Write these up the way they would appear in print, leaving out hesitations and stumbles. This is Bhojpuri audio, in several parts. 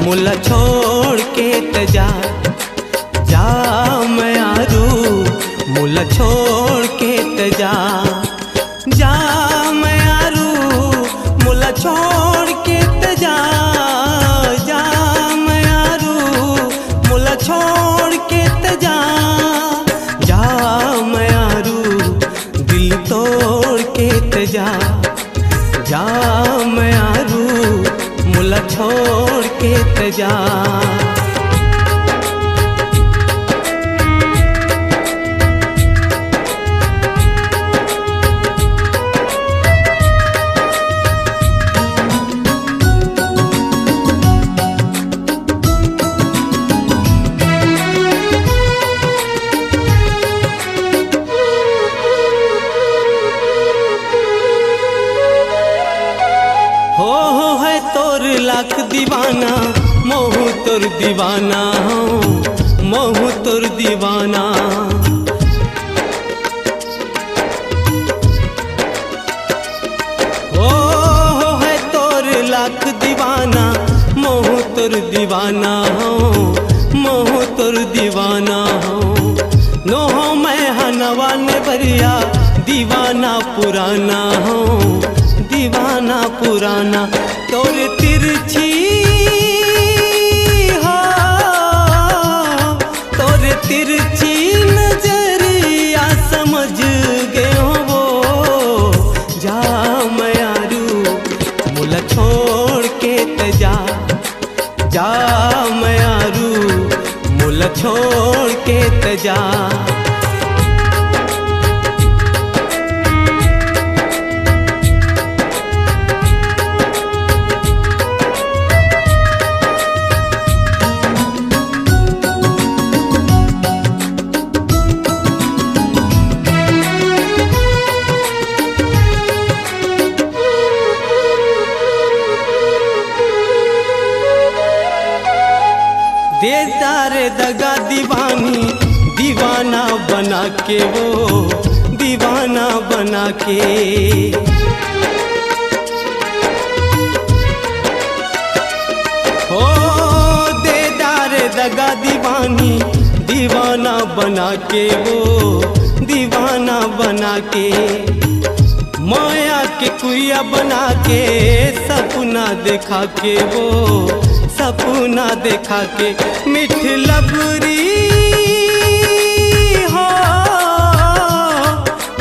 मुला छोड़ के तजा जा मयारू, मुला छोड़ के तजा जा मयारू, मुला छोड़ के तजा जा मयारू, मुला छोड़ के तजा जा मयारू, दिल तोड़ के तजा जा मयारू, मुला छोड़ के तजा। हो है तोर लाख दीवाना, मोहू तोर दीवाना हो, मोहू तोर दीवाना। हो है तोर लाख दीवाना, मोहू तोर दीवाना हो, मोहू तोर दीवाना हो। नो हो मैं हनवा ने भरिया दीवाना पुराना हो, दीवाना पुराना। तोर तिरछी हो, तोर तिरछी नजरिया समझ गए हो वो जा मयारू, मुला छोड़ के तजा जा मयारू, मुला छोड़ के तजा। देदारे दगा दीवानी, दीवाना बना के वो दीवाना बना के। हो देदारे दगा दीवानी, दीवाना बना के वो दीवाना बना के। माया के कुइया बना के सपना देखा के वो सपना देखा के। मिठ लबरी हो,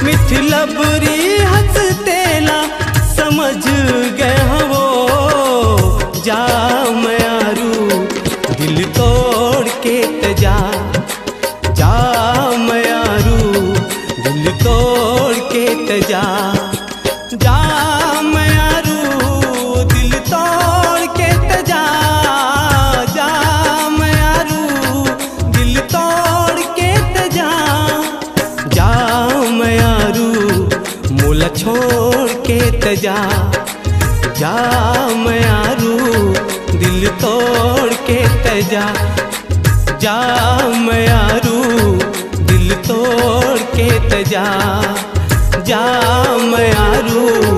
मिठ लबरी हंसतेला समझ गए वो जा मयारू, दिल तोड़ के तजा जा मयारू, दिल तोड़ के तजा जा मयारू, दिल तोड़ के तजा जा मयारू, दिल तोड़ के तजा जा मयारू, मुला छोड़ के तजा जा मयारू, दिल तोड़ के तजा जा मयारू, दिल तोड़ के तजा जा मयारू।